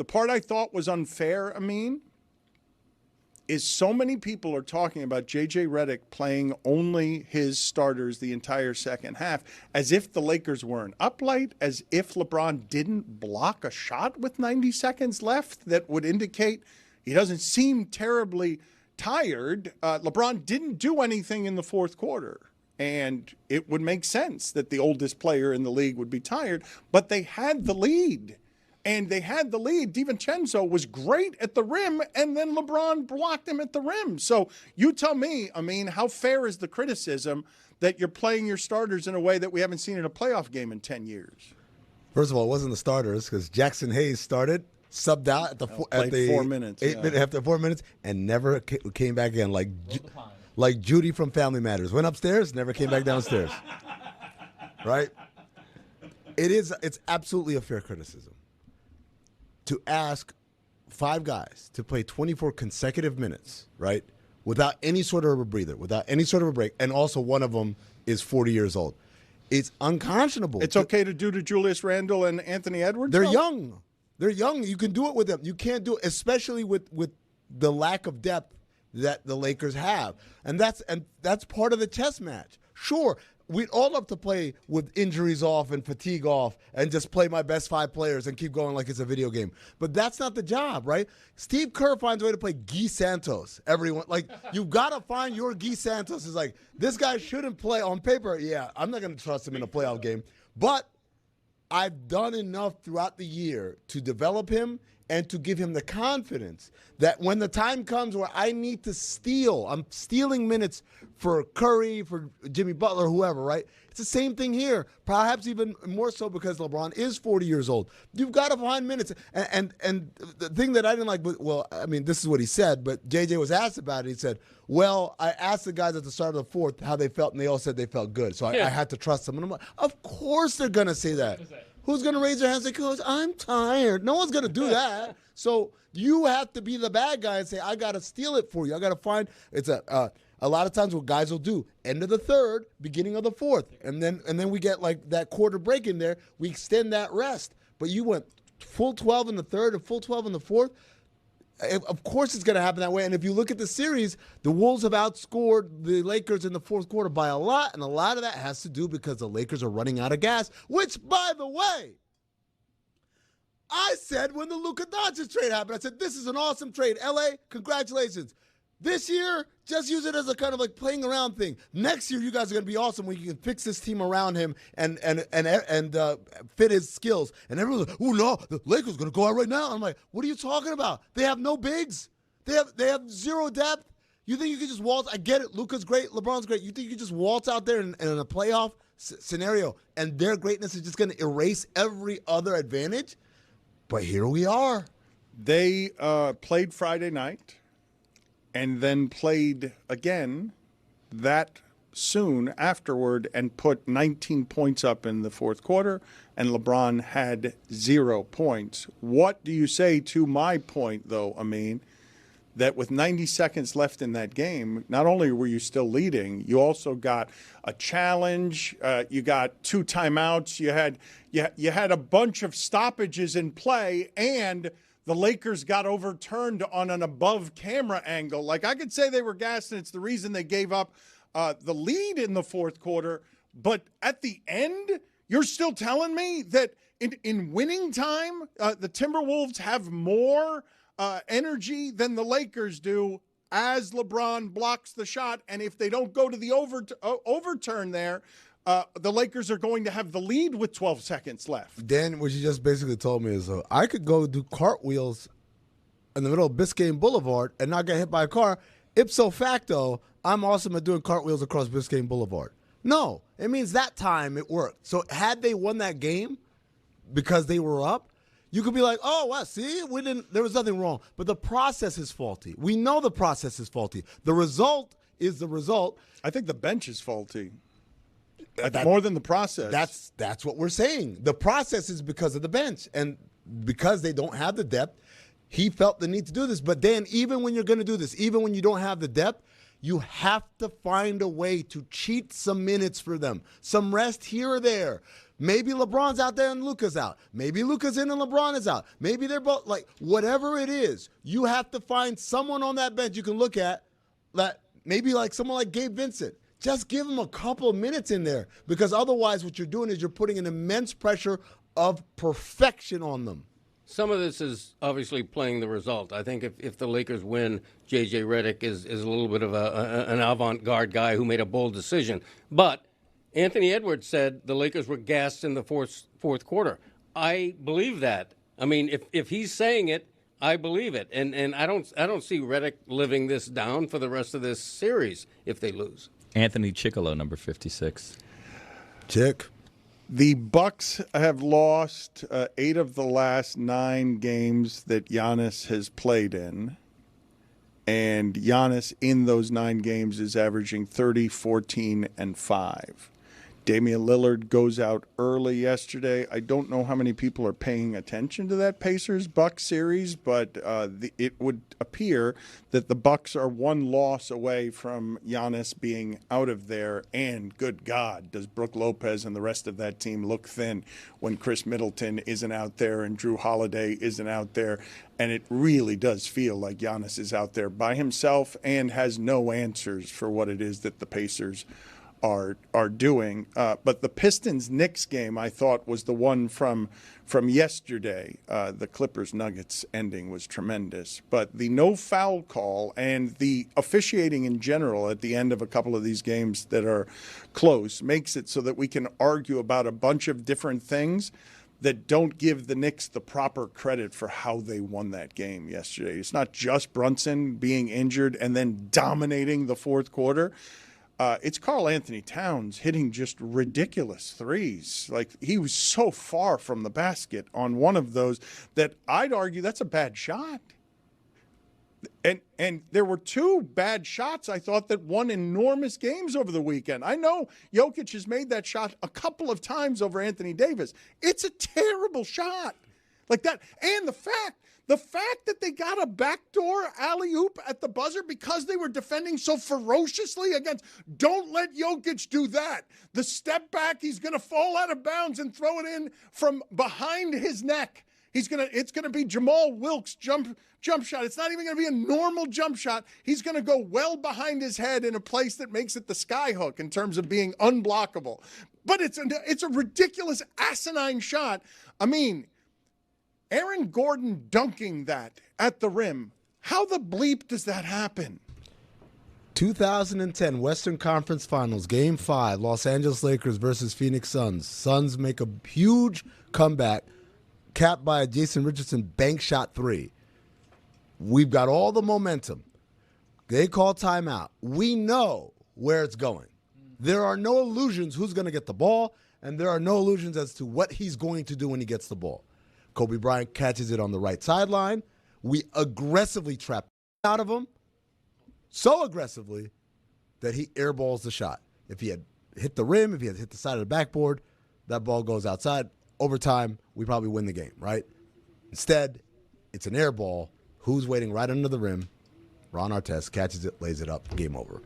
The part I thought was unfair, Amin, is so many people are talking about JJ Redick playing only his starters the entire second half, as if the Lakers weren't up late, as if LeBron didn't block a shot with 90 seconds left that would indicate he doesn't seem terribly tired. LeBron didn't do anything in the fourth quarter, and it would make sense that the oldest player in the league would be tired, but they had the lead. And they had the lead. DiVincenzo was great at the rim, and then LeBron blocked him at the rim. So you tell me, I mean, how fair is the criticism that you're playing your starters in a way that we haven't seen in a playoff game in 10 years? First of all, it wasn't the starters because Jackson Hayes started, subbed out at the 4 minutes, after 4 minutes, and never came back in like Judy from Family Matters. Went upstairs, never came back downstairs. Right? It's absolutely a fair criticism to ask 5 guys to play 24 consecutive minutes, right, without any sort of a breather, without any sort of a break, and also one of them is 40 years old. It's unconscionable. It's okay to do to Julius Randle and Anthony Edwards? They're young. They're young. You can do it with them. You can't do it, especially with the lack of depth that the Lakers have. And that's part of the chess match. Sure, we'd all love to play with injuries off and fatigue off and just play my best 5 players and keep going like it's a video game. But that's not the job, right? Steve Kerr finds a way to play Guy Santos. Everyone, like, you've got to find your Guy Santos. Is like, this guy shouldn't play on paper. Yeah, I'm not going to trust him in a playoff game. But I've done enough throughout the year to develop him and to give him the confidence that when the time comes where I need to steal, I'm stealing minutes for Curry, for Jimmy Butler, whoever, right? It's the same thing here, perhaps even more so because LeBron is 40 years old. You've got to find minutes. And the thing that I didn't like, well, I mean, this is what he said, but JJ was asked about it. He said, well, I asked the guys at the start of the fourth how they felt, and they all said they felt good. So I had to trust them. And I'm like, of course they're going to say that. Who's going to raise their hands and say, Coach, I'm tired? No one's going to do that. So you have to be the bad guy and say, I got to steal it for you. I got to find – it's a lot of times what guys will do, end of the third, beginning of the fourth, and then we get like that quarter break in there. We extend that rest. But you went full 12 in the third and full 12 in the fourth. Of course it's going to happen that way. And if you look at the series, the Wolves have outscored the Lakers in the fourth quarter by a lot, and a lot of that has to do because the Lakers are running out of gas, which, by the way, I said when the Luka Doncic trade happened, I said, this is an awesome trade. L.A., congratulations. This year, just use it as a kind of like playing around thing. Next year, you guys are going to be awesome when you can fix this team around him and fit his skills. And everyone's like, oh, no, the Lakers are going to go out right now. I'm like, what are you talking about? They have no bigs. They have zero depth. You think you can just waltz? I get it. Luka's great. LeBron's great. You think you can just waltz out there in a playoff scenario and their greatness is just going to erase every other advantage? But here we are. They played Friday night. And then played again that soon afterward and put 19 points up in the fourth quarter, and LeBron had 0 points. What do you say to my point, though, Amin, that with 90 seconds left in that game, not only were you still leading, you also got a challenge, you got 2 timeouts, you had a bunch of stoppages in play, and the Lakers got overturned on an above camera angle. Like, I could say they were gassed, and it's the reason they gave up the lead in the fourth quarter. But at the end, you're still telling me that in winning time, the Timberwolves have more energy than the Lakers do as LeBron blocks the shot. And if they don't go to the overturn there, the Lakers are going to have the lead with 12 seconds left. Dan, what you just basically told me is I could go do cartwheels in the middle of Biscayne Boulevard and not get hit by a car. Ipso facto, I'm awesome at doing cartwheels across Biscayne Boulevard. No, it means that time it worked. So had they won that game because they were up, you could be like, oh, well, see, there was nothing wrong. But the process is faulty. We know the process is faulty. The result is the result. I think the bench is faulty. More than the process. That's what we're saying. The process is because of the bench. And because they don't have the depth, he felt the need to do this. But then even when you're going to do this, even when you don't have the depth, you have to find a way to cheat some minutes for them. Some rest here or there. Maybe LeBron's out there and Luka's out. Maybe Luka's in and LeBron is out. Maybe they're both, like, whatever it is, you have to find someone on that bench you can look at that maybe like someone like Gabe Vincent. Just give him a couple of minutes in there, because otherwise what you're doing is you're putting an immense pressure of perfection on them. Some of this is obviously playing the result. I think if the Lakers win, JJ Redick is a little bit of an avant-garde guy who made a bold decision. But Anthony Edwards said the Lakers were gassed in the fourth quarter. I believe that. I mean, if he's saying it, I believe it. And I don't see Redick living this down for the rest of this series if they lose. Anthony Chickalo, number 56. Chick. The Bucks have lost 8 of the last 9 games that Giannis has played in. And Giannis in those 9 games is averaging 30, 14, and 5. Damian Lillard goes out early yesterday. I don't know how many people are paying attention to that Pacers-Bucks series, but it would appear that the Bucks are 1 loss away from Giannis being out of there. And good God, does Brook Lopez and the rest of that team look thin when Chris Middleton isn't out there and Drew Holiday isn't out there. And it really does feel like Giannis is out there by himself and has no answers for what it is that the Pacers are doing. But the Pistons-Knicks game, I thought, was the one from yesterday. The Clippers-Nuggets ending was tremendous. But the no-foul call and the officiating in general at the end of a couple of these games that are close makes it so that we can argue about a bunch of different things that don't give the Knicks the proper credit for how they won that game yesterday. It's not just Brunson being injured and then dominating the fourth quarter. It's Karl Anthony Towns hitting just ridiculous threes. Like, he was so far from the basket on one of those that I'd argue that's a bad shot. And there were 2 bad shots, I thought, that won enormous games over the weekend. I know Jokic has made that shot a couple of times over Anthony Davis. It's a terrible shot. Like that. And the fact that they got a backdoor alley-oop at the buzzer because they were defending so ferociously against, don't let Jokic do that. The step back, he's going to fall out of bounds and throw it in from behind his neck. It's going to be Jamal Wilkes jump shot. It's not even going to be a normal jump shot. He's going to go well behind his head in a place that makes it the sky hook in terms of being unblockable. But it's a ridiculous, asinine shot. I mean, Aaron Gordon dunking that at the rim. How the bleep does that happen? 2010 Western Conference Finals, Game 5, Los Angeles Lakers versus Phoenix Suns. Suns make a huge comeback, capped by a Jason Richardson bank shot 3. We've got all the momentum. They call timeout. We know where it's going. There are no illusions who's going to get the ball, and there are no illusions as to what he's going to do when he gets the ball. Kobe Bryant catches it on the right sideline. We aggressively trap out of him, so aggressively that he airballs the shot. If he had hit the rim, if he had hit the side of the backboard, that ball goes outside. Overtime, we probably win the game, right? Instead, it's an air ball. Who's waiting right under the rim? Ron Artest catches it, lays it up, game over.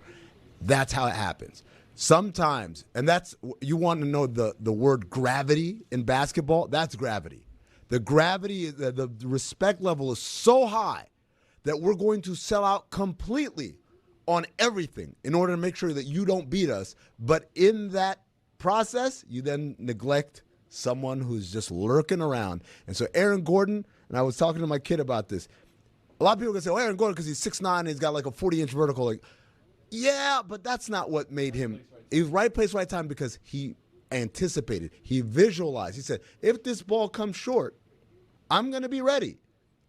That's how it happens. Sometimes, and that's, you want to know the word gravity in basketball? That's gravity. The gravity, the respect level is so high that we're going to sell out completely on everything in order to make sure that you don't beat us. But in that process, you then neglect someone who's just lurking around. And so Aaron Gordon, and I was talking to my kid about this, a lot of people are going to say, oh, Aaron Gordon, because he's 6'9", and he's got like a 40-inch vertical. Like, yeah, but that's not what made him. He was right place, right time because he anticipated. He visualized. He said, if this ball comes short, I'm going to be ready.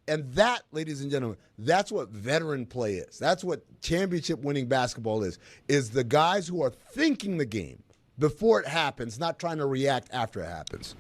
And that, ladies and gentlemen, that's what veteran play is. That's what championship-winning basketball is the guys who are thinking the game before it happens, not trying to react after it happens.